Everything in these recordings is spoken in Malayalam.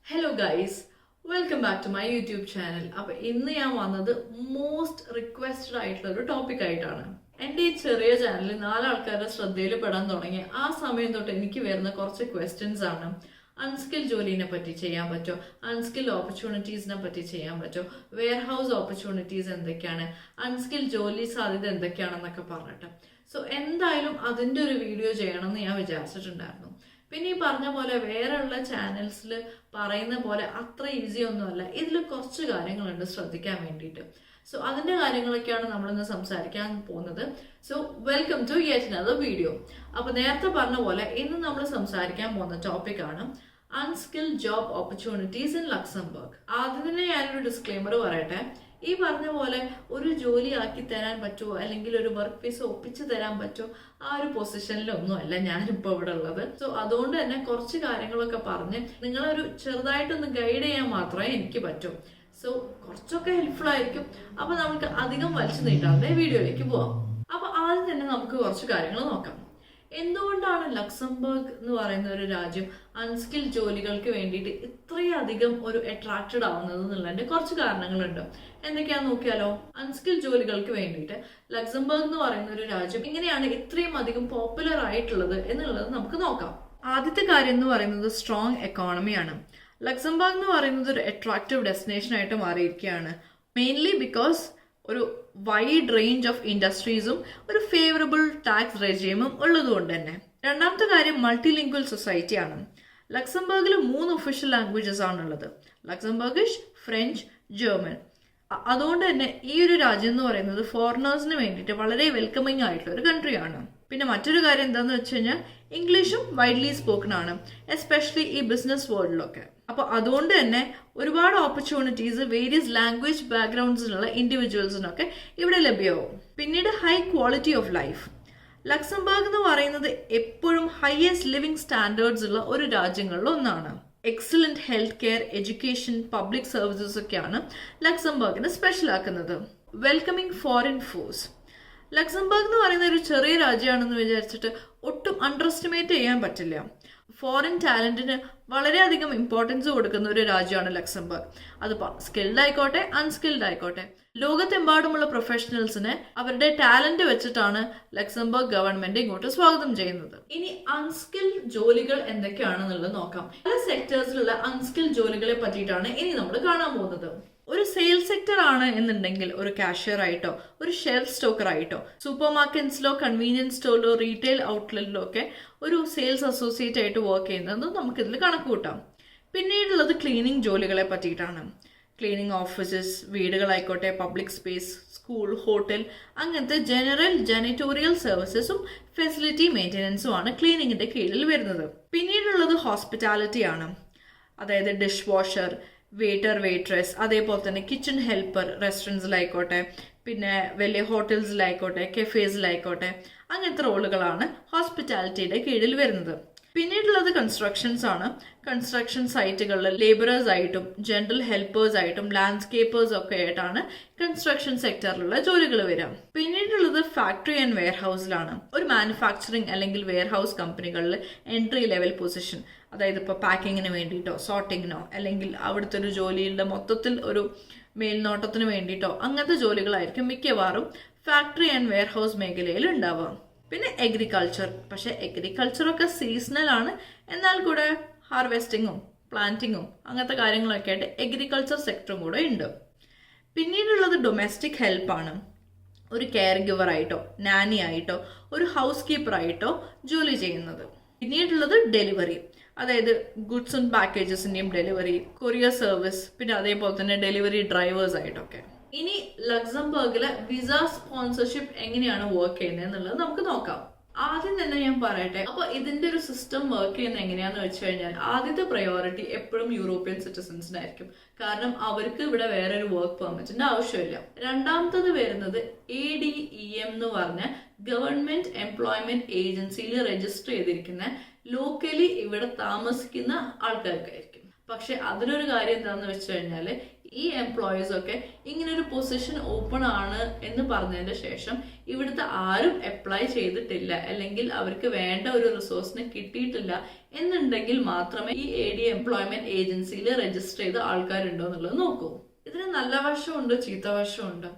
Hello guys, welcome back to my YouTube channel. അപ്പൊ ഇന്ന് ഞാൻ വന്നത് മോസ്റ്റ് റിക്വസ്റ്റഡ് ആയിട്ടുള്ള ഒരു ടോപ്പിക് ആയിട്ടാണ്. എൻ്റെ ഈ ചെറിയ ചാനലിൽ 4 ആൾക്കാരുടെ ശ്രദ്ധയിൽ പെടാൻ തുടങ്ങി ആ സമയം തൊട്ട് എനിക്ക് വരുന്ന കുറച്ച് ക്വസ്റ്റ്യൻസ് ആണ്. അൺസ്കിൽ ജോലിനെ പറ്റി ചെയ്യാൻ പറ്റുമോ, അൺസ്കിൽ ഓപ്പർച്യൂണിറ്റീസിനെ പറ്റി ചെയ്യാൻ പറ്റുമോ, വെയർ ഹൗസ് ഓപ്പർച്യൂണിറ്റീസ് എന്തൊക്കെയാണ്, അൺസ്കിൽ ജോലി സാധ്യത എന്തൊക്കെയാണെന്നൊക്കെ പറഞ്ഞിട്ട്. സോ എന്തായാലും അതിൻ്റെ ഒരു വീഡിയോ ചെയ്യണമെന്ന് ഞാൻ വിചാരിച്ചിട്ടുണ്ടായിരുന്നു. പിന്നെ ഈ പറഞ്ഞ പോലെ വേറെയുള്ള ചാനൽസിൽ പറയുന്ന പോലെ അത്ര ഈസി ഒന്നുമല്ല. ഇതിൽ കുറച്ച് കാര്യങ്ങളുണ്ട് ശ്രദ്ധിക്കാൻ വേണ്ടിയിട്ട്. സോ അതിൻ്റെ കാര്യങ്ങളൊക്കെയാണ് നമ്മളിന്ന് സംസാരിക്കാൻ പോകുന്നത്. So welcome to yet another video. അപ്പോൾ നേരത്തെ പറഞ്ഞ പോലെ ഇന്ന് നമ്മൾ സംസാരിക്കാൻ പോകുന്ന ടോപ്പിക്കാണ് unskill job opportunities in Luxembourg. ആദ്യം തന്നെ ഞാനൊരു ഡിസ്ക്ലെയിമർ പറയട്ടെ. ഈ പറഞ്ഞ പോലെ ഒരു ജോലി ആക്കി തരാൻ പറ്റുമോ അല്ലെങ്കിൽ ഒരു വർക്ക് പീസ് ഒപ്പിച്ചു തരാൻ പറ്റുമോ, ആ ഒരു പൊസിഷനിലൊന്നും അല്ല ഞാനിപ്പോൾ ഇവിടെ ഉള്ളത്. സോ അതുകൊണ്ട് തന്നെ കുറച്ച് കാര്യങ്ങളൊക്കെ പറഞ്ഞ് നിങ്ങളൊരു ചെറുതായിട്ടൊന്ന് ഗൈഡ് ചെയ്യാൻ മാത്രമേ എനിക്ക് പറ്റൂ. സോ കുറച്ചൊക്കെ ഹെൽപ്ഫുൾ ആയിരിക്കും. അപ്പൊ നമുക്ക് അധികം വലിച്ചു നീട്ടാതെ വീഡിയോയിലേക്ക് പോവാം. അപ്പൊ ആദ്യം തന്നെ നമുക്ക് കുറച്ച് കാര്യങ്ങൾ നോക്കാം. എന്തുകൊണ്ടാണ് ലക്സംബർഗ് എന്ന് പറയുന്ന ഒരു രാജ്യം അൺസ്കിൽ ജോലികൾക്ക് വേണ്ടിയിട്ട് ഇത്രയധികം ഒരു അട്രാക്റ്റഡ് ആവുന്നത് എന്നുള്ളതിന്റെ കുറച്ച് കാരണങ്ങളുണ്ട്. എന്തൊക്കെയാന്ന് നോക്കിയാലോ. അൺസ്കിൽ ജോലികൾക്ക് വേണ്ടിയിട്ട് ലക്സംബർഗ് എന്ന് പറയുന്ന ഒരു രാജ്യം എങ്ങനെയാണ് ഇത്രയും അധികം പോപ്പുലർ ആയിട്ടുള്ളത് എന്നുള്ളത് നമുക്ക് നോക്കാം. ആദ്യത്തെ കാര്യം എന്ന് പറയുന്നത് സ്ട്രോങ് എക്കോണമിയാണ്. ലക്സംബർഗ് എന്ന് പറയുന്നത് ഒരു അട്രാക്റ്റീവ് ഡെസ്റ്റിനേഷൻ ആയിട്ട് മാറിയിരിക്കുകയാണ്. മെയിൻലി ബിക്കോസ് ഒരു വൈഡ് റേഞ്ച് ഓഫ് ഇൻഡസ്ട്രീസും ഒരു ഫേവറബിൾ ടാക്സ് റെജീമും ഉള്ളതുകൊണ്ട് തന്നെ. രണ്ടാമത്തെ കാര്യം മൾട്ടിലിംഗ്വൽ സൊസൈറ്റിയാണ്. ലക്സംബർഗിൽ 3 ഒഫീഷ്യൽ ലാംഗ്വേജസ് ആണുള്ളത്: ലക്സംബർഗിഷ്, ഫ്രഞ്ച്, ജർമ്മൻ. അതുകൊണ്ട് തന്നെ ഈ ഒരു രാജ്യം എന്ന് പറയുന്നത് ഫോറിനേഴ്സിന് വേണ്ടിയിട്ട് വളരെ വെൽക്കമിങ് ആയിട്ടുള്ള ഒരു കൺട്രിയാണ്. പിന്നെ മറ്റൊരു കാര്യം എന്താണെന്ന് വെച്ച് കഴിഞ്ഞാൽ ഇംഗ്ലീഷും വൈഡ്ലി സ്പോക്കൺ ആണ്, എസ്പെഷ്യലി ഈ ബിസിനസ് വേൾഡിലൊക്കെ. അപ്പോൾ അതുകൊണ്ട് തന്നെ ഒരുപാട് ഓപ്പർച്യൂണിറ്റീസ് വേരിയസ് ലാംഗ്വേജ് ബാക്ക്ഗ്രൗണ്ട്സിലുള്ള ഇൻഡിവിജ്വൽസിനൊക്കെ ഇവിടെ ലഭ്യമാവും. പിന്നീട് high quality of life. Luxembourg എന്ന് പറയുന്നത് എപ്പോഴും ഹയസ്റ്റ് ലിവിംഗ് സ്റ്റാൻഡേർഡ്സ് ഉള്ള ഒരു രാജ്യങ്ങളിൽ ഒന്നാണ്. Excellent health care, education, public services ഒക്കെയാണ് ലക്സംബർഗിനെ സ്പെഷ്യൽ ആക്കുന്നത്. Welcoming foreign force. ലക്സംബർഗ് എന്ന് പറയുന്ന ഒരു ചെറിയ രാജ്യമാണെന്ന് വിചാരിച്ചിട്ട് ഒട്ടും അണ്ടർ എസ്റ്റിമേറ്റ് ചെയ്യാൻ പറ്റില്ല. ഫോറിൻ ടാലന്റിന് വളരെയധികം ഇമ്പോർട്ടൻസ് കൊടുക്കുന്ന ഒരു രാജ്യമാണ് ലക്സംബർഗ്. അത് സ്കിൽഡ് ആയിക്കോട്ടെ അൺസ്കിൽഡ് ആയിക്കോട്ടെ. ലോകത്തെമ്പാടുമുള്ള പ്രൊഫഷണൽസിനെ അവരുടെ ടാലന്റ് വെച്ചിട്ടാണ് ലക്സംബർഗ് ഗവൺമെന്റ് ഇങ്ങോട്ട് സ്വാഗതം ചെയ്യുന്നത്. ഇനി അൺസ്കിൽ ജോലികൾ എന്തൊക്കെയാണെന്നുള്ളത് നോക്കാം. പല സെക്ടേഴ്സിലുള്ള അൺസ്കിൽ ജോലികളെ പറ്റിയിട്ടാണ് ഇനി നമ്മൾ കാണാൻ പോകുന്നത്. ഒരു സെയിൽസ് സെക്ടർ ആണ് എന്നുണ്ടെങ്കിൽ ഒരു കാഷ്യർ ആയിട്ടോ ഒരു ഷെൽഫ് സ്റ്റോക്കർ ആയിട്ടോ സൂപ്പർ മാർക്കറ്റ്സിലോ കൺവീനിയൻസ് സ്റ്റോറിലോ റീറ്റെയിൽ ഔട്ട്ലെറ്റിലോ ഒക്കെ ഒരു സെയിൽസ് അസോസിയേറ്റ് ആയിട്ട് വർക്ക് ചെയ്യുന്നത് നമുക്കിതിൽ കണക്ക് കൂട്ടാം. പിന്നീടുള്ളത് ക്ലീനിങ് ജോലികളെ പറ്റിയിട്ടാണ്. ക്ലീനിങ് ഓഫീസസ്, വീടുകളായിക്കോട്ടെ, പബ്ലിക് സ്പേസ്, സ്കൂൾ, ഹോട്ടൽ, അങ്ങനത്തെ ജനറൽ ജാനിറ്റോറിയൽ സർവീസസും ഫെസിലിറ്റി മെയിൻ്റെനൻസും ആണ് ക്ലീനിങ്ങിന്റെ കീഴിൽ വരുന്നത്. പിന്നീടുള്ളത് ഹോസ്പിറ്റാലിറ്റി ആണ്. അതായത് ഡിഷ് വാഷർ, വെയിറ്റർ, വെയിട്രസ്, അതേപോലെ തന്നെ കിച്ചൺ ഹെൽപ്പർ റെസ്റ്റോറൻറ്റ്സിലായിക്കോട്ടെ, പിന്നെ വലിയ ഹോട്ടൽസിലായിക്കോട്ടെ, കഫേസിലായിക്കോട്ടെ, അങ്ങനത്തെ റോളുകളാണ് ഹോസ്പിറ്റാലിറ്റിയുടെ കീഴിൽ വരുന്നത്. പിന്നീടുള്ളത് കൺസ്ട്രക്ഷൻസ് ആണ്. കൺസ്ട്രക്ഷൻ സൈറ്റുകളിൽ ലേബറേഴ്സ് ആയിട്ടും ജനറൽ ഹെൽപ്പേഴ്സ് ആയിട്ടും ലാൻഡ്സ്കേപ്പേഴ്സ് ഒക്കെ ആയിട്ടാണ് കൺസ്ട്രക്ഷൻ സെക്ടറിലുള്ള ജോലികൾ വരിക. പിന്നീടുള്ളത് ഫാക്ടറി ആൻഡ് വെയർ ഹൗസിലാണ്. ഒരു മാനുഫാക്ചറിങ് അല്ലെങ്കിൽ വെയർ ഹൗസ് കമ്പനികളിൽ എൻട്രി ലെവൽ പൊസിഷൻ, അതായത് ഇപ്പോൾ പാക്കിങ്ങിന് വേണ്ടിയിട്ടോ സോർട്ടിങ്ങിനോ അല്ലെങ്കിൽ അവിടുത്തെ ഒരു ജോലിയുടെ മൊത്തത്തിൽ ഒരു മേൽനോട്ടത്തിന് വേണ്ടിയിട്ടോ അങ്ങനത്തെ ജോലികളായിരിക്കും മിക്കവാറും ഫാക്ടറി ആൻഡ് വെയർ ഹൗസ് മേഖലയിൽ ഉണ്ടാവുക. പിന്നെ എഗ്രികൾച്ചർ. പക്ഷെ എഗ്രികൾച്ചറൊക്കെ സീസണൽ ആണ്, എന്നാൽ കൂടെ ഹാർവെസ്റ്റിങ്ങും പ്ലാന്റിങ്ങും അങ്ങനത്തെ കാര്യങ്ങളൊക്കെ ആയിട്ട് എഗ്രികൾച്ചർ സെക്ടറും കൂടെ ഉണ്ട്. പിന്നീടുള്ളത് ഡൊമസ്റ്റിക് ഹെൽപ്പാണ്. ഒരു കെയർ ഗിവർ ആയിട്ടോ നാനി ആയിട്ടോ ഒരു ഹൗസ് കീപ്പർ ആയിട്ടോ ജോലി ചെയ്യുന്നത്. പിന്നീടുള്ളത് ഡെലിവറി, അതായത് ഗുഡ്സ് ആൻഡ് പാക്കേജസിന്റെയും ഡെലിവറി, കൊറിയർ സർവീസ്, പിന്നെ അതേപോലെ തന്നെ ഡെലിവറി ഡ്രൈവേഴ്സ് ആയിട്ടൊക്കെ. ഇനി ലക്സംബർഗിലെ വിസ സ്പോൺസർഷിപ്പ് എങ്ങനെയാണ് വർക്ക് ചെയ്യുന്നത് എന്നുള്ളത് നമുക്ക് നോക്കാം. ആദ്യം തന്നെ ഞാൻ പറയട്ടെ, അപ്പൊ ഇതിന്റെ ഒരു സിസ്റ്റം വർക്ക് ചെയ്യുന്നത് എങ്ങനെയാന്ന് വെച്ച് കഴിഞ്ഞാൽ ആദ്യത്തെ പ്രയോറിറ്റി എപ്പോഴും യൂറോപ്യൻ സിറ്റിസൺസിനായിരിക്കും. കാരണം അവർക്ക് ഇവിടെ വേറെ ഒരു വർക്ക് പെർമിറ്റിന്റെ ആവശ്യമില്ല. രണ്ടാമത്തത് വരുന്നത് ADEM എന്ന് പറഞ്ഞ ഗവൺമെന്റ് എംപ്ലോയ്മെന്റ് ഏജൻസിയിൽ രജിസ്റ്റർ ചെയ്തിരിക്കുന്ന ലോക്കലി ഇവിടെ താമസിക്കുന്ന ആൾക്കാർക്കായിരിക്കും. പക്ഷെ അതിനൊരു കാര്യം എന്താണെന്ന് വെച്ച് കഴിഞ്ഞാൽ ഈ എംപ്ലോയീസ് ഒക്കെ ഇങ്ങനെ ഒരു പൊസിഷൻ ഓപ്പൺ ആണ് എന്ന് പറഞ്ഞതിന് ശേഷം ഇവിടുത്തെ ആരും അപ്ലൈ ചെയ്തിട്ടില്ല, അല്ലെങ്കിൽ അവർക്ക് വേണ്ട ഒരു റിസോഴ്സിനെ കിട്ടിയിട്ടില്ല എന്നുണ്ടെങ്കിൽ മാത്രമേ ഈ AD എംപ്ലോയ്മെന്റ് ഏജൻസിയിൽ രജിസ്റ്റർ ചെയ്ത ആൾക്കാരുണ്ടോ എന്നുള്ളത് നോക്കൂ. ഇതിന് നല്ല വശമുണ്ട്, ചീത്ത വശമുണ്ട്.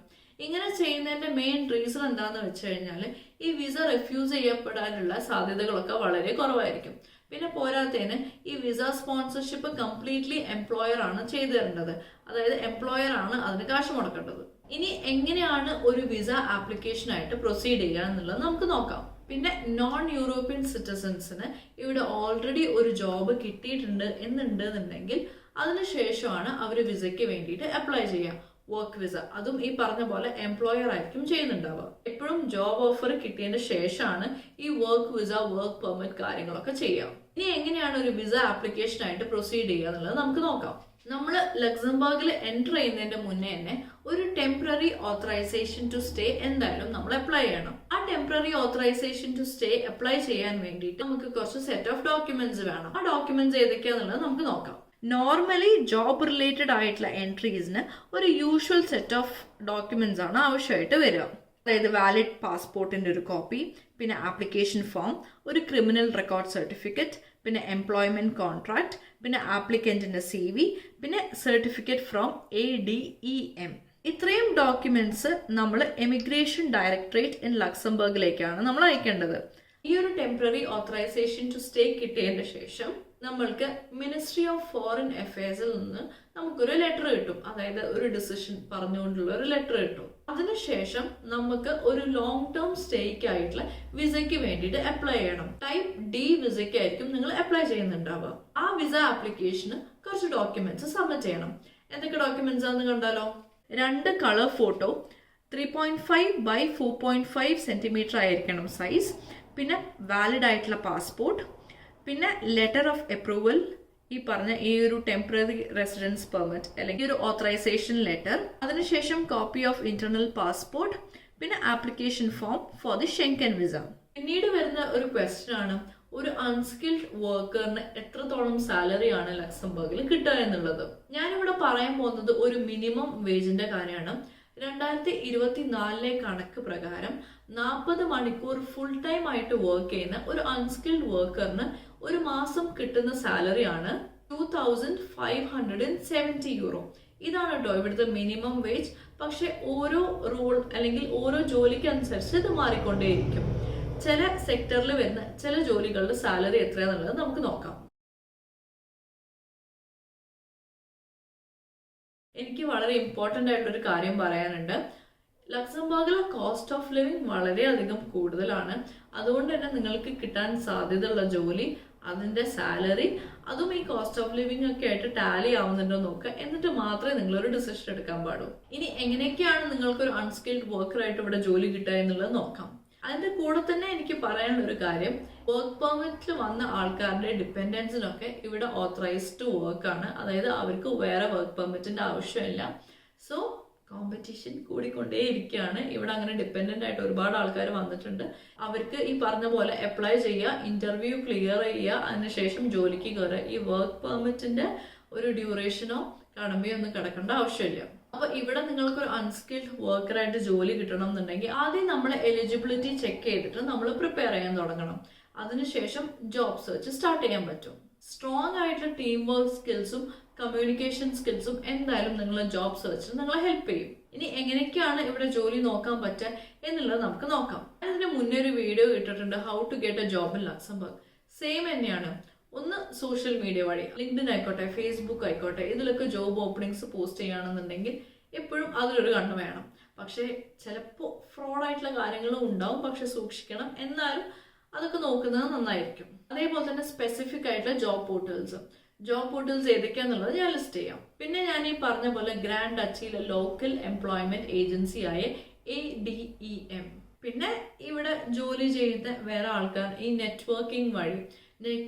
ഇങ്ങനെ ചെയ്യുന്നതിന്റെ മെയിൻ റീസൺ എന്താന്ന് വെച്ച് കഴിഞ്ഞാൽ ഈ വിസ റിഫ്യൂസ് ചെയ്യപ്പെടാനുള്ള സാധ്യതകളൊക്കെ വളരെ കുറവായിരിക്കും. പിന്നെ പോരാത്തതിന് ഈ വിസ സ്പോൺസർഷിപ്പ് കംപ്ലീറ്റ്ലി എംപ്ലോയർ ആണ് ചെയ്തു തരേണ്ടത്, അതായത് എംപ്ലോയർ ആണ് അതിന് കാശ് മുടക്കേണ്ടത്. ഇനി എങ്ങനെയാണ് ഒരു വിസ ആപ്ലിക്കേഷൻ ആയിട്ട് പ്രൊസീഡ് ചെയ്യുക എന്നുള്ളത് നമുക്ക് നോക്കാം. പിന്നെ നോൺ യൂറോപ്യൻ സിറ്റിസൺസിന് ഇവിടെ ഓൾറെഡി ഒരു ജോബ് കിട്ടിയിട്ടുണ്ട് എന്നുണ്ടെന്നുണ്ടെങ്കിൽ അതിനുശേഷമാണ് അവർ വിസയ്ക്ക് വേണ്ടിയിട്ട് അപ്ലൈ ചെയ്യുക. വർക്ക് വിസ, അതും ഈ പറഞ്ഞ പോലെ എംപ്ലോയർ ആയിരിക്കും ചെയ്യുന്നുണ്ടാവുക. എപ്പോഴും ജോബ് ഓഫർ കിട്ടിയതിന് ശേഷമാണ് ഈ വർക്ക് വിസ, വർക്ക് പെർമിറ്റ് കാര്യങ്ങളൊക്കെ ചെയ്യുക. ഇനി എങ്ങനെയാണ് ഒരു വിസ ആപ്ലിക്കേഷൻ ആയിട്ട് പ്രൊസീഡ് ചെയ്യുക എന്നുള്ളത് നമുക്ക് നോക്കാം. നമ്മൾ ലക്സംബർഗിൽ എൻ്റർ ചെയ്യുന്നതിന്റെ മുന്നേ തന്നെ ഒരു ടെമ്പററി ഓത്തറൈസേഷൻ ടു സ്റ്റേ എന്തായാലും നമ്മൾ അപ്ലൈ ചെയ്യണം. ആ temporary authorisation to stay apply ചെയ്യാൻ വേണ്ടിയിട്ട് നമുക്ക് കുറച്ച് സെറ്റ് ഓഫ് ഡോക്യുമെന്റ്സ് വേണം. ആ ഡോക്യുമെന്റ്സ് ഏതൊക്കെയാണെന്നുള്ളത് നമുക്ക് നോക്കാം. നോർമലി ജോബ് റിലേറ്റഡ് ആയിട്ടുള്ള എൻട്രീസിന് ഒരു യൂഷ്വൽ സെറ്റ് ഓഫ് ഡോക്യുമെന്റ്സ് ആണ് ആവശ്യമായിട്ട് വരിക. അതായത് വാലിഡ് പാസ്പോർട്ടിന്റെ ഒരു കോപ്പി, പിന്നെ ആപ്ലിക്കേഷൻ ഫോം, ഒരു ക്രിമിനൽ റെക്കോർഡ് സർട്ടിഫിക്കറ്റ്, പിന്നെ എംപ്ലോയ്മെന്റ് കോൺട്രാക്ട്, പിന്നെ ആപ്ലിക്കന്റിന്റെ CV, പിന്നെ സർട്ടിഫിക്കറ്റ് ഫ്രോം ADEM. ഇത്രയും ഡോക്യുമെന്റ്സ് നമ്മൾ എമിഗ്രേഷൻ ഡയറക്ടറേറ്റ് ഇൻ ലക്സംബർഗിലേക്കാണ് നമ്മൾ അയക്കേണ്ടത്. ഈ ഒരു ടെമ്പററി ഓത്തറൈസേഷൻ ടു സ്റ്റേ കിട്ടിയതിന് ശേഷം നമ്മൾക്ക് മിനിസ്ട്രി ഓഫ് ഫോറിൻ അഫയേഴ്സിൽ നിന്ന് നമുക്കൊരു ലെറ്റർ കിട്ടും, അതായത് ഒരു ഡിസിഷൻ പറഞ്ഞുകൊണ്ടുള്ള ഒരു ലെറ്റർ കിട്ടും. അതിനുശേഷം നമുക്ക് ഒരു ലോങ് ടേം സ്റ്റേക്ക് ആയിട്ടുള്ള വിസയ്ക്ക് വേണ്ടിയിട്ട് അപ്ലൈ ചെയ്യണം. ടൈപ്പ് D വിസയ്ക്കായിരിക്കും നിങ്ങൾ അപ്ലൈ ചെയ്യുന്നുണ്ടാവുക. ആ വിസ ആപ്ലിക്കേഷന് കുറച്ച് ഡോക്യുമെന്റ്സ് സബ്മിറ്റ് ചെയ്യണം. എന്തൊക്കെ ഡോക്യുമെന്റ്സ് ആണെന്ന് കണ്ടാലോ? 2 കളർ ഫോട്ടോ, 3.5 by 4.5 സെന്റിമീറ്റർ ആയിരിക്കണം സൈസ്, പിന്നെ വാലിഡ് ആയിട്ടുള്ള പാസ്പോർട്ട്, പിന്നെ ലെറ്റർ ഓഫ് അപ്രൂവൽ, ഈ പറഞ്ഞ ഈ ഒരു ടെമ്പററി റെസിഡൻസ് പെർമിറ്റ് അല്ലെങ്കിൽ ഒരു ഓത്തറൈസേഷൻ ലെറ്റർ, അതിനുശേഷം കോപ്പി ഓഫ് ഇന്റർണൽ പാസ്പോർട്ട്, പിന്നെ application form for the Schengen visa. പിന്നീട് വരുന്ന ഒരു ക്വസ്റ്റ്യൻ ആണ്, ഒരു അൺസ്കിൽഡ് വർക്കറിന് എത്രത്തോളം സാലറി ആണ് ലക്സംബർഗിൽ കിട്ടുക എന്നുള്ളത്. ഞാനിവിടെ പറയാൻ പോകുന്നത് ഒരു മിനിമം വേജിന്റെ കാര്യമാണ്. 2024 കണക്ക് പ്രകാരം 40 മണിക്കൂർ ഫുൾ ടൈം ആയിട്ട് വർക്ക് ചെയ്യുന്ന ഒരു അൺസ്കിൽഡ് വർക്കറിന് ഒരു മാസം കിട്ടുന്ന സാലറി ആണ് 2570 യൂറോ. ഇതാണ് കേട്ടോ ഇവിടുത്തെ മിനിമം വേജ്. പക്ഷെ ഓരോ റോൾ അല്ലെങ്കിൽ ഓരോ ജോലിക്ക് അനുസരിച്ച് ഇത് മാറിക്കൊണ്ടേയിരിക്കും. ചില സെക്ടറിൽ വരുന്ന ചില ജോലികളുടെ സാലറി എത്രയാന്നുള്ളത് നമുക്ക് നോക്കാം. എനിക്ക് വളരെ ഇമ്പോർട്ടൻ്റ് ആയിട്ടൊരു കാര്യം പറയാനുണ്ട്. ലക്സംബർഗിലെ കോസ്റ്റ് ഓഫ് ലിവിങ് വളരെയധികം കൂടുതലാണ്. അതുകൊണ്ട് തന്നെ നിങ്ങൾക്ക് കിട്ടാൻ സാധ്യതയുള്ള ജോലി, അതിന്റെ സാലറി, അതും ഈ കോസ്റ്റ് ഓഫ് ലിവിങ് ഒക്കെ ആയിട്ട് ടാലി ആവുന്നുണ്ടോ നോക്കുക. എന്നിട്ട് മാത്രമേ നിങ്ങളൊരു ഡിസിഷൻ എടുക്കാൻ പാടൂ. ഇനി എങ്ങനെയൊക്കെയാണ് നിങ്ങൾക്കൊരു അൺസ്കിൽഡ് വർക്കറായിട്ട് ഇവിടെ ജോലി കിട്ടുക എന്നുള്ളത് നോക്കാം. അതിന്റെ കൂടെ തന്നെ എനിക്ക് പറയാനുള്ള ഒരു കാര്യം, വർക്ക് പെർമിറ്റിൽ വന്ന ആൾക്കാരുടെ ഡിപ്പെൻഡൻസിനൊക്കെ ഇവിടെ ഓത്തറൈസ്ഡ് വർക്ക് ആണ്. അതായത് അവർക്ക് വേറെ വർക്ക് പെർമിറ്റിന്റെ ആവശ്യമില്ല. സോ കോമ്പറ്റീഷൻ കൂടിക്കൊണ്ടേയിരിക്കുകയാണ്. ഇവിടെ അങ്ങനെ ഡിപ്പെൻഡന്റ് ആയിട്ട് ഒരുപാട് ആൾക്കാർ വന്നിട്ടുണ്ട്. അവർക്ക് ഈ പറഞ്ഞ പോലെ അപ്ലൈ ചെയ്യുക, ഇന്റർവ്യൂ ക്ലിയർ ചെയ്യുക, അതിനുശേഷം ജോലിക്ക് കയറുക. ഈ വർക്ക് പെർമിറ്റിന്റെ ഒരു ഡ്യൂറേഷനോ കടമയോ ഒന്നും കിടക്കേണ്ട ആവശ്യമില്ല. അപ്പൊ ഇവിടെ നിങ്ങൾക്ക് ഒരു അൺസ്കിൽഡ് വർക്കറായിട്ട് ജോലി കിട്ടണം എന്നുണ്ടെങ്കിൽ ആദ്യം നമ്മൾ എലിജിബിലിറ്റി ചെക്ക് ചെയ്തിട്ട് നമ്മൾ പ്രിപ്പയർ ചെയ്യാൻ തുടങ്ങണം. അതിനുശേഷം ജോബ് സെർച്ച് സ്റ്റാർട്ട് ചെയ്യാൻ പറ്റും. സ്ട്രോങ് ആയിട്ടുള്ള ടീം വർക്ക് സ്കിൽസും കമ്മ്യൂണിക്കേഷൻ സ്കിൽസും എന്തായാലും നിങ്ങളെ ജോബ് സെർച്ചിൽ നിങ്ങളെ ഹെൽപ്പ് ചെയ്യും. ഇനി എങ്ങനെയൊക്കെയാണ് ഇവിടെ ജോലി നോക്കാൻ പറ്റുക എന്നുള്ളത് നമുക്ക് നോക്കാം. അതിന് മുന്നേ ഒരു വീഡിയോ ഇട്ടിട്ടുണ്ട്, how to get a job in Luxembourg. Same തന്നെയാണ്. ഒന്ന് സോഷ്യൽ മീഡിയ വഴി, ലിങ്ക്ഡിൻ ആയിക്കോട്ടെ, ഫേസ്ബുക്ക് ആയിക്കോട്ടെ, ഇതിലൊക്കെ ജോബ് ഓപ്പണിങ്സ് പോസ്റ്റ് ചെയ്യുകയാണെന്നുണ്ടെങ്കിൽ എപ്പോഴും അതിലൊരു കണ്ണ് വേണം. പക്ഷേ ചിലപ്പോൾ ഫ്രോഡായിട്ടുള്ള കാര്യങ്ങളും ഉണ്ടാവും, പക്ഷെ സൂക്ഷിക്കണം. എന്നാലും അതൊക്കെ നോക്കുന്നത് നന്നായിരിക്കും. അതേപോലെ തന്നെ സ്പെസിഫിക് ആയിട്ടുള്ള ജോബ് പോർട്ടൽസ് ഏതൊക്കെയാന്നുള്ളത് ഞാൻ ലിസ്റ്റ് ചെയ്യാം. പിന്നെ ഞാൻ ഈ പറഞ്ഞ പോലെ ഗ്രാൻഡ് ഡച്ചിയിലെ ലോക്കൽ എംപ്ലോയ്മെന്റ് ഏജൻസി ആയ ADEM. പിന്നെ ഇവിടെ ജോലി ചെയ്യുന്ന വേറെ ആൾക്കാർ ഈ നെറ്റ്വർക്കിംഗ് വഴി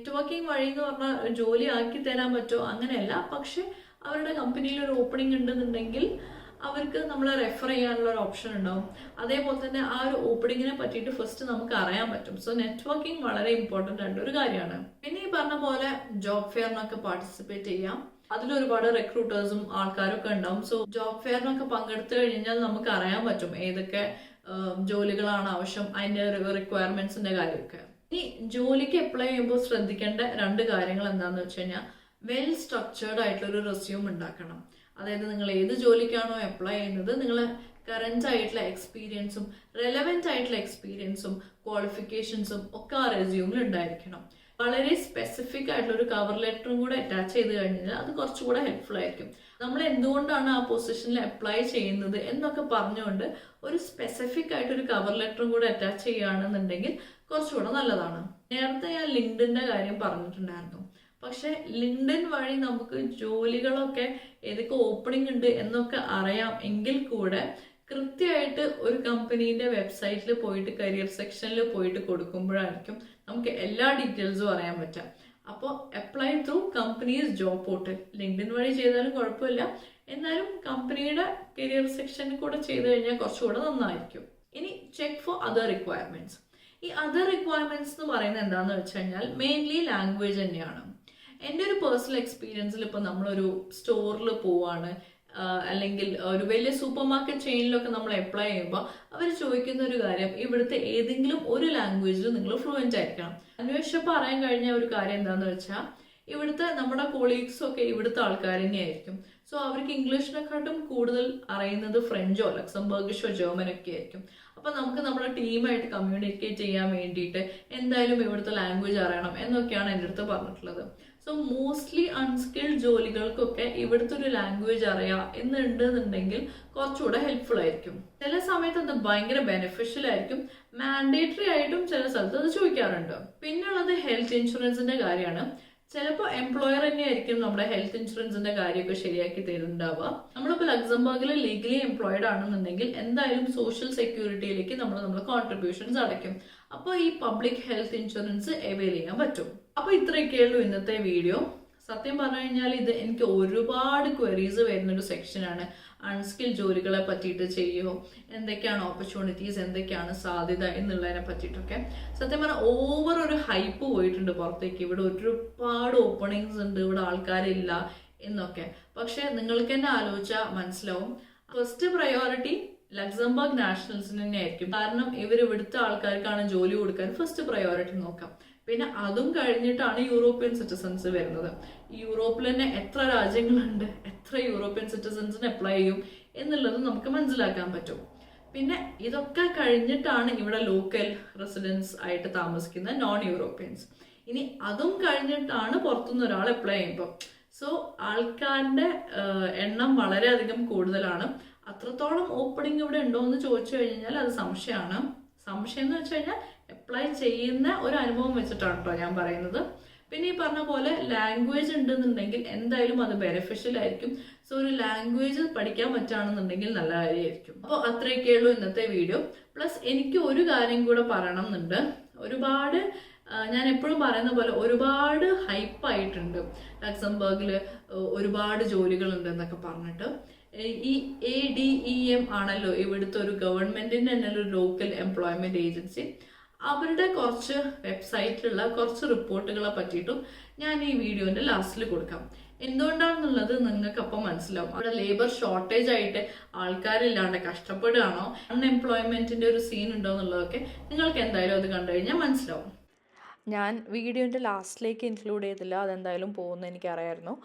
എന്ന് പറഞ്ഞാൽ ജോലി ആക്കി തരാൻ പറ്റുമോ അങ്ങനെയല്ല. പക്ഷെ അവരുടെ കമ്പനിയിൽ ഒരു ഓപ്പണിംഗ് ഉണ്ടെന്നുണ്ടെങ്കിൽ അവർക്ക് നമ്മളെ റെഫർ ചെയ്യാനുള്ള ഒരു ഓപ്ഷൻ ഉണ്ടാവും. അതേപോലെ തന്നെ ആ ഒരു ഓപ്പണിങ്ങിനെ പറ്റിയിട്ട് ഫസ്റ്റ് നമുക്ക് അറിയാൻ പറ്റും. സോ നെറ്റ്വർക്കിംഗ് വളരെ ഇമ്പോർട്ടൻ്റ് ആയിട്ട് ഒരു കാര്യമാണ്. പിന്നെ ഈ പറഞ്ഞ പോലെ ജോബ് ഫെയറിനൊക്കെ പാർട്ടിസിപ്പേറ്റ് ചെയ്യാം. അതിലൊരുപാട് റിക്രൂട്ടേഴ്സും ആൾക്കാരും ഒക്കെ ഉണ്ടാവും. സോ ജോബ് ഫെയറിനൊക്കെ പങ്കെടുത്തു കഴിഞ്ഞാൽ നമുക്ക് അറിയാൻ പറ്റും ഏതൊക്കെ ജോലികളാണ് ആവശ്യം, അതിന്റെ റിക്വയർമെന്റ്സിന്റെ കാര്യമൊക്കെ. ഇനി ജോലിക്ക് അപ്ലൈ ചെയ്യുമ്പോൾ ശ്രദ്ധിക്കേണ്ട 2 കാര്യങ്ങൾ എന്താണെന്ന് വെച്ച് കഴിഞ്ഞാൽ വെൽ സ്ട്രക്ചേർഡ് ആയിട്ടുള്ള ഒരു റെസ്യൂം ഉണ്ടാക്കണം. അതായത് നിങ്ങൾ ഏത് ജോലിക്കാണോ അപ്ലൈ ചെയ്യുന്നത്, നിങ്ങൾ കറന്റ് ആയിട്ടുള്ള എക്സ്പീരിയൻസും റെലവെന്റ് ആയിട്ടുള്ള എക്സ്പീരിയൻസും ക്വാളിഫിക്കേഷൻസും ഒക്കെ ആ റെസ്യൂമിൽ ഉണ്ടായിരിക്കണം. വളരെ സ്പെസിഫിക് ആയിട്ടുള്ള ഒരു കവർ ലെറ്ററും കൂടെ അറ്റാച്ച് ചെയ്ത് കഴിഞ്ഞാൽ അത് കുറച്ചുകൂടെ ഹെൽപ്ഫുൾ ആയിരിക്കും. നമ്മൾ എന്തുകൊണ്ടാണ് ആ പൊസിഷനിൽ അപ്ലൈ ചെയ്യുന്നത് എന്നൊക്കെ പറഞ്ഞുകൊണ്ട് ഒരു സ്പെസിഫിക് ആയിട്ട് ഒരു കവർ ലെറ്ററും കൂടെ അറ്റാച്ച് ചെയ്യുകയാണെന്നുണ്ടെങ്കിൽ കുറച്ചുകൂടെ നല്ലതാണ്. നേരത്തെ ഞാൻ ലിങ്ക്ഡിന്റെ കാര്യം പറഞ്ഞിട്ടുണ്ടായിരുന്നു. പക്ഷെ ലിങ്ക്ഡിൻ വഴി നമുക്ക് ജോലികളൊക്കെ ഏതൊക്കെ ഓപ്പണിംഗ് ഉണ്ട് എന്നൊക്കെ അറിയാം എങ്കിൽ കൂടെ കൃത്യമായിട്ട് ഒരു കമ്പനീന്റെ വെബ്സൈറ്റിൽ പോയിട്ട് കരിയർ സെക്ഷനിൽ പോയിട്ട് കൊടുക്കുമ്പോഴായിരിക്കും നമുക്ക് എല്ലാ ഡീറ്റെയിൽസും അറിയാൻ പറ്റുക. അപ്പോൾ apply through companies job portal, LinkedIn വഴി ചെയ്താലും കുഴപ്പമില്ല, എന്നാലും കമ്പനിയുടെ കരിയർ സെക്ഷനിൽ കൂടെ ചെയ്ത് കഴിഞ്ഞാൽ കുറച്ചുകൂടെ നന്നായിരിക്കും. ഇനി ചെക്ക് ഫോർ അതർ റിക്വയർമെന്റ്സ്. ഈ അതർ റിക്വയർമെന്റ്സ് എന്ന് പറയുന്നത് എന്താണെന്ന് വെച്ച് കഴിഞ്ഞാൽ മെയിൻലി ലാംഗ്വേജ് തന്നെയാണ്. എൻ്റെ ഒരു പേഴ്സണൽ എക്സ്പീരിയൻസിൽ ഇപ്പോൾ നമ്മളൊരു സ്റ്റോറിൽ പോവാണ്, അല്ലെങ്കിൽ ഒരു വലിയ സൂപ്പർ മാർക്കറ്റ് ചെയിനിലൊക്കെ നമ്മൾ അപ്ലൈ ചെയ്യുമ്പോൾ അവർ ചോദിക്കുന്ന ഒരു കാര്യം, ഇവിടുത്തെ ഏതെങ്കിലും ഒരു ലാംഗ്വേജിൽ നിങ്ങൾ ഫ്ലുവൻ്റ് ആയിരിക്കണം. അന്വേഷിച്ചപ്പോൾ അറിയാൻ കഴിഞ്ഞ ഒരു കാര്യം എന്താണെന്ന് വെച്ചാൽ ഇവിടുത്തെ നമ്മുടെ കൊളീഗ്സും ഒക്കെ ഇവിടുത്തെ ആൾക്കാർ തന്നെയായിരിക്കും. സോ അവർക്ക് ഇംഗ്ലീഷിനെക്കാട്ടും കൂടുതൽ അറിയുന്നത് ഫ്രഞ്ചോ ലക്സംബർഗിഷോ ജർമ്മനൊക്കെ ആയിരിക്കും. അപ്പം നമുക്ക് നമ്മുടെ ടീമായിട്ട് കമ്മ്യൂണിക്കേറ്റ് ചെയ്യാൻ വേണ്ടിയിട്ട് എന്തായാലും ഇവിടുത്തെ ലാംഗ്വേജ് അറിയണം എന്നൊക്കെയാണ് എൻ്റെ അടുത്ത് പറഞ്ഞിട്ടുള്ളത്. സോ മോസ്റ്റ്ലി അൺസ്കിൽഡ് ജോലികൾക്കൊക്കെ ഇവിടുത്തെ ഒരു ലാംഗ്വേജ് അറിയാം എന്നുണ്ടെന്നുണ്ടെങ്കിൽ കുറച്ചുകൂടെ ഹെൽപ്ഫുൾ ആയിരിക്കും. ചില സമയത്ത് അത് ഭയങ്കര ബെനിഫിഷ്യൽ ആയിരിക്കും, മാൻഡേറ്ററി ആയിട്ടും ചില സ്ഥലത്ത് അത് ചോദിക്കാറുണ്ട്. പിന്നുള്ളത് ഹെൽത്ത് ഇൻഷുറൻസിന്റെ കാര്യമാണ്. ചിലപ്പോൾ എംപ്ലോയർ തന്നെയായിരിക്കും നമ്മുടെ ഹെൽത്ത് ഇൻഷുറൻസിന്റെ കാര്യമൊക്കെ ശരിയാക്കി തരുന്നുണ്ടാവുക. നമ്മളിപ്പോൾ ലക്സംബർഗിൽ ലീഗലി എംപ്ലോയിഡ് ആണെന്നുണ്ടെങ്കിൽ എന്തായാലും സോഷ്യൽ സെക്യൂരിറ്റിയിലേക്ക് നമ്മൾ കോൺട്രിബ്യൂഷൻസ് അടയ്ക്കും. അപ്പോൾ ഈ പബ്ലിക് ഹെൽത്ത് ഇൻഷുറൻസ് അവൈൽ ചെയ്യാൻ പറ്റും. അപ്പോൾ ഇത്രയൊക്കെയുള്ളൂ ഇന്നത്തെ വീഡിയോ. സത്യം പറഞ്ഞു കഴിഞ്ഞാൽ ഇത് എനിക്ക് ഒരുപാട് ക്വയറീസ് വരുന്നൊരു സെക്ഷനാണ്. അൺസ്കിൽ ജോലികളെ പറ്റിയിട്ട് ചെയ്യുമോ, എന്തൊക്കെയാണ് ഓപ്പർച്യൂണിറ്റീസ്, എന്തൊക്കെയാണ് സാധ്യത എന്നുള്ളതിനെ പറ്റിയിട്ടൊക്കെ. സത്യം പറഞ്ഞാൽ ഓവർ ഒരു ഹൈപ്പ് പോയിട്ടുണ്ട് പുറത്തേക്ക്, ഇവിടെ ഒരുപാട് ഓപ്പണിങ്സ് ഉണ്ട്, ഇവിടെ ആൾക്കാരില്ല എന്നൊക്കെ. പക്ഷെ നിങ്ങൾക്ക് തന്നെ ആലോചിച്ചാൽ മനസ്സിലാവും, ഫസ്റ്റ് പ്രയോറിറ്റി ലക്സംബർഗ് നാഷണൽസിന് തന്നെ ആയിരിക്കും. കാരണം ഇവിടുത്തെ ആൾക്കാർക്കാണ് ജോലി കൊടുക്കാൻ ഫസ്റ്റ് പ്രയോറിറ്റി നോക്കാം. പിന്നെ അതും കഴിഞ്ഞിട്ടാണ് യൂറോപ്യൻ സിറ്റിസൺസ് വരുന്നത്. യൂറോപ്പിൽ തന്നെ എത്ര രാജ്യങ്ങളുണ്ട്, എത്ര യൂറോപ്യൻ സിറ്റിസൺസിന് അപ്ലൈ ചെയ്യും എന്നുള്ളത് നമുക്ക് മനസ്സിലാക്കാൻ പറ്റും. പിന്നെ ഇതൊക്കെ കഴിഞ്ഞിട്ടാണ് ഇവിടെ ലോക്കൽ റെസിഡൻസ് ആയിട്ട് താമസിക്കുന്ന നോൺ യൂറോപ്യൻസ്. ഇനി അതും കഴിഞ്ഞിട്ടാണ് പുറത്തുനിന്ന് ഒരാൾ അപ്ലൈ ചെയ്യുമ്പോൾ. സോ ആൾക്കാരുടെ എണ്ണം വളരെയധികം കൂടുതലാണ്. അത്രത്തോളം ഓപ്പണിംഗ് ഇവിടെ ഉണ്ടോ എന്ന് ചോദിച്ചു കഴിഞ്ഞാൽ അത് സംശയമാണ്. സംശയം എന്ന് വെച്ച് കഴിഞ്ഞാൽ അപ്ലൈ ചെയ്യുന്ന ഒരു അനുഭവം വെച്ചിട്ടാണ് കേട്ടോ ഞാൻ പറയുന്നത്. പിന്നെ ഈ പറഞ്ഞ പോലെ ലാംഗ്വേജ് ഉണ്ടെന്നുണ്ടെങ്കിൽ എന്തായാലും അത് ബെനിഫിഷ്യൽ ആയിരിക്കും. സോ ഒരു ലാംഗ്വേജ് പഠിക്കാൻ പറ്റുകയാണെന്നുണ്ടെങ്കിൽ നല്ല കാര്യമായിരിക്കും. അപ്പോൾ അത്രയൊക്കെയുള്ളൂ ഇന്നത്തെ വീഡിയോ. പ്ലസ് എനിക്ക് ഒരു കാര്യം കൂടെ പറയണം എന്നുണ്ട്. ഒരുപാട് ഞാൻ എപ്പോഴും പറയുന്ന പോലെ ഒരുപാട് ഹൈപ്പായിട്ടുണ്ട് ലക്സംബർഗിൽ ഒരുപാട് ജോലികളുണ്ട് എന്നൊക്കെ പറഞ്ഞിട്ട്. ഈ ADEM ആണല്ലോ ഇവിടുത്തെ ഒരു ഗവൺമെന്റിന്റെ തന്നെ ഒരു ലോക്കൽ എംപ്ലോയ്മെന്റ് ഏജൻസി. അവരുടെ കുറച്ച് വെബ്സൈറ്റിലുള്ള കുറച്ച് റിപ്പോർട്ടുകളെ പറ്റിയിട്ടും ഞാൻ ഈ വീഡിയോന്റെ ലാസ്റ്റിൽ കൊടുക്കാം. എന്തുകൊണ്ടാണെന്നുള്ളത് നിങ്ങൾക്ക് അപ്പം മനസ്സിലാവും. അവിടെ ലേബർ ഷോർട്ടേജ് ആയിട്ട് ആൾക്കാരില്ലാണ്ട് കഷ്ടപ്പെടുകയാണോ, അൺഎംപ്ലോയ്മെന്റിന്റെ ഒരു സീൻ ഉണ്ടോ എന്നുള്ളതൊക്കെ നിങ്ങൾക്ക് എന്തായാലും അത് കണ്ടു കഴിഞ്ഞാൽ മനസ്സിലാവും. ഞാൻ വീഡിയോൻ്റെ ലാസ്റ്റിലേക്ക് ഇൻക്ലൂഡ് ചെയ്തില്ല, അതെന്തായാലും പോകുമെന്ന് എനിക്കറിയായിരുന്നു.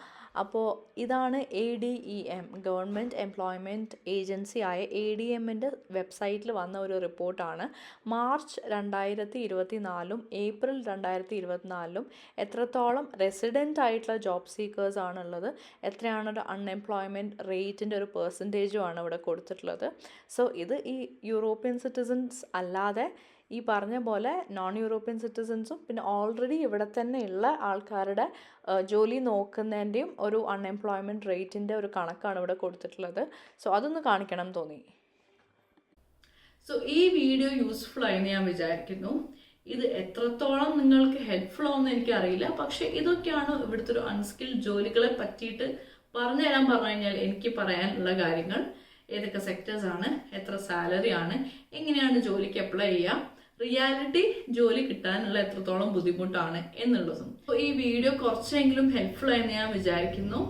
അപ്പോൾ ഇതാണ് ADEM, ഗവൺമെൻറ് എംപ്ലോയ്മെൻറ്റ് ഏജൻസി ആയ ADMൻ്റെ വെബ്സൈറ്റിൽ വന്ന ഒരു റിപ്പോർട്ടാണ്. മാർച്ച് 2024 ഏപ്രിൽ 2024 എത്രത്തോളം റെസിഡൻ്റ് ആയിട്ടുള്ള ജോബ് സീക്കേഴ്സ് ആണുള്ളത്, എത്രയാണ് ഒരു അൺഎംപ്ലോയ്മെൻറ്റ് റേറ്റിൻ്റെ ഒരു പെർസെൻറ്റേജുമാണ് ഇവിടെ കൊടുത്തിട്ടുള്ളത്. സോ ഇത് ഈ യൂറോപ്യൻ സിറ്റിസൺസ് അല്ലാതെ ഈ പറഞ്ഞ പോലെ നോൺ യൂറോപ്യൻ സിറ്റിസൺസും പിന്നെ ഓൾറെഡി ഇവിടെ തന്നെ ഉള്ള ആൾക്കാരുടെ ജോലി നോക്കുന്നതിൻ്റെയും ഒരു അൺഎംപ്ലോയ്മെൻറ്റ് റേറ്റിൻ്റെ ഒരു കണക്കാണ് ഇവിടെ കൊടുത്തിട്ടുള്ളത്. സോ അതൊന്ന് കാണിക്കണം തോന്നി. സോ ഈ വീഡിയോ യൂസ്ഫുൾ ആയെന്ന് ഞാൻ വിചാരിക്കുന്നു. ഇത് എത്രത്തോളം നിങ്ങൾക്ക് ഹെൽപ്ഫുൾ ആവുമെന്ന് എനിക്കറിയില്ല. പക്ഷെ ഇതൊക്കെയാണ് ഇവിടുത്തെ ഒരു അൺസ്കിൽഡ് ജോലികളെ പറ്റിയിട്ട് പറഞ്ഞു കഴിഞ്ഞാൽ എനിക്ക് പറയാനുള്ള കാര്യങ്ങൾ. ഏതൊക്കെ സെക്ടേഴ്സ് ആണ്, എത്ര സാലറി ആണ്, എങ്ങനെയാണ് ജോലിക്ക് അപ്ലൈ ചെയ്യുക, റിയാലിറ്റി ജോലി കിട്ടാനുള്ള എത്രത്തോളം ബുദ്ധിമുട്ടാണ് എന്നുള്ളതും. അപ്പോൾ ഈ വീഡിയോ കുറച്ചെങ്കിലും ഹെൽപ്ഫുൾ ആയെന്ന് ഞാൻ വിചാരിക്കുന്നു.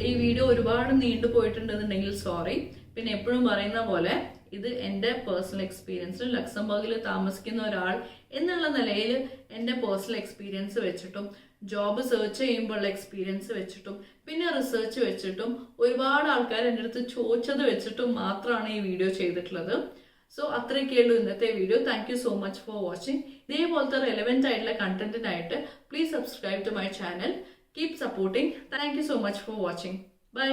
ഈ വീഡിയോ ഒരുപാട് നീണ്ടു പോയിട്ടുണ്ടെന്നുണ്ടെങ്കിൽ സോറി. പിന്നെ എപ്പോഴും പറയുന്ന പോലെ ഇത് എൻ്റെ പേഴ്സണൽ എക്സ്പീരിയൻസ്, ലക്സംബർഗിൽ താമസിക്കുന്ന ഒരാൾ എന്നുള്ള നിലയിൽ എൻ്റെ പേഴ്സണൽ എക്സ്പീരിയൻസ് വെച്ചിട്ടും ജോബ് സെർച്ച് ചെയ്യുമ്പോഴുള്ള എക്സ്പീരിയൻസ് വെച്ചിട്ടും പിന്നെ റിസർച്ച് വെച്ചിട്ടും ഒരുപാട് ആൾക്കാർ എൻ്റെ അടുത്ത് ചോദിച്ചത് വെച്ചിട്ടും മാത്രമാണ് ഈ വീഡിയോ ചെയ്തിട്ടുള്ളത്. സോ അത്രയൊക്കെയുള്ളൂ ഇന്നത്തെ video. Thank you so much for watching. ഇതേപോലത്തെ റെലവെന്റ് ആയിട്ടുള്ള കണ്ടന്റിനായിട്ട് please subscribe to my channel. Keep supporting. Thank you so much for watching. By.